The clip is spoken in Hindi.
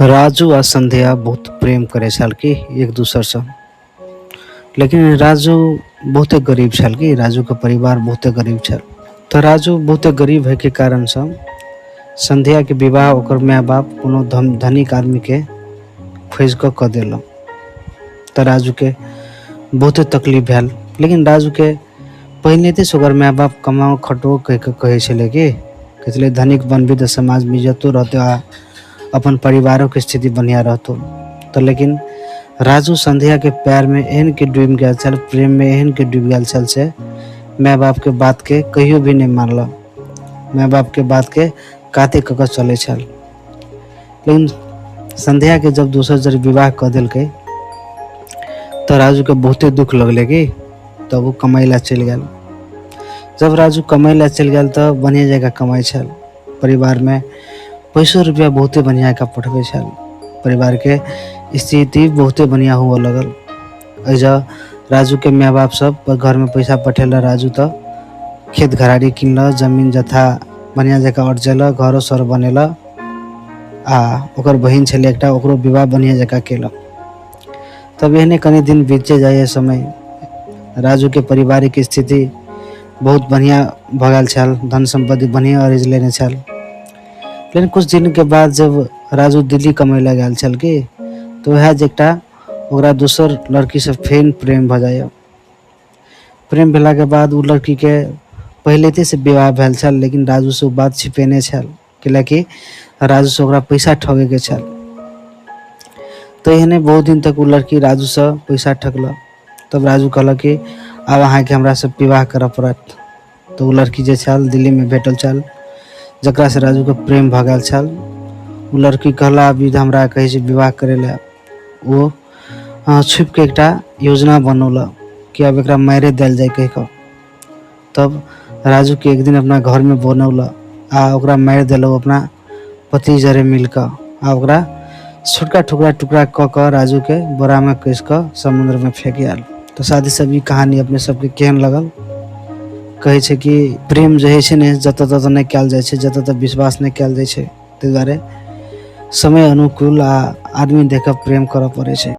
राजू आ संध्या बहुत प्रेम करे छल कि एक दूसर से। लेकिन राजू बहुते गरीब छल कि राजू के परिवार बहुते गरीब छल। तो राजू बहुते गरीब है के कारण से संध्या के विवाह ओकर माय बाप कोनो धनिक आदमी के खोज क देल। तो राजू के बहुते तकलीफ भेल। लेकिन राजू के पहले से ओकर माय बाप कमाओ खटो कह के कहे छले कि कहले धनिक बनबी तो समाज में इज्जतो रहते आ अपन परिवारों की स्थिति बढ़िया रहतो। तो लेकिन राजू संध्या के प्यार में एहन के डूब गया चल, प्रेम में एहन के डूब गया चल से माँ बाप के बात के कहियो भी नहीं मानल। माँ बाप के बात के काते कक चले छल। लेकिन संध्या के जब दूसर जर विवाह कर दिल के तो राजू के बहुते दुख लगले कि तब वो कमाई ला चल गया। जब राजू कमाई ला चल गया तो बढ़िया जगह कमाई छल। परिवार में पैसों रुपया बहुते बढ़िया का पठबे छल। परिवार के स्थिति बहुते बढ़िया हुआ लगल। ऐजा राजू के माँ बाप सब घर में पैसा पठेल। राजू तो खेत घराड़ी किनल, जमीन जथा बढ़िया जगह अर्जल, घरों सर बनेल आ ओकर बहन छले एकटा, ओकरो विवाह बढ़िया जगह केल। तब एहने कनी दिन बीते जाए समय राजू के पारिवारिक स्थिति बहुत बढ़िया भगल छल, धन संपत्ति बढ़िया अर्ज लेने छल। लेकिन कुछ दिन के बाद जब राजू दिल्ली कमाई ला गया छल कि तो वह एकटा ओकरा दूसर लड़की से फेन प्रेम भ जाए। प्रेम भेला के बाद उ लड़की के पहले से विवाह भेल छल। लेकिन राजू से बात छिपेने छल कि राजू से ओकरा पैसा ठगे के छल। तो एहने बहुत दिन तक उ लड़की राजू से पैसा ठगल। तब राजू कहल कि अब अहाँ के हमरा से विवाह कर पड़त। तो उ लड़की जे छल दिल्ली में भेटल छल जकरा से राजू के प्रेम भगल छल। उ लड़की कहला अभी हमरा कहे से विवाह करे ला। वो छुप के एकटा योजना बनौल कि अब एकरा मारे दिल जाए कह के। तब राजू के एक दिन अपना घर में बनौल आ ओकरा मार दिल अपना पति जरे मिलकर आ ओकरा छोटका टुकड़ा टुकड़ा क के राजू के बोरा में कस के समुद्र में फेंक आयल। तो शादी सब ई कहानी अपने सबके केहन लगल? कहे छे कि प्रेम जो है ने जत तत नहीं कल जाए, जत तत विश्वास नहीं कल जाए। ताहि दुआरे समय अनुकूल आ आदमी देख प्रेम कर पड़े।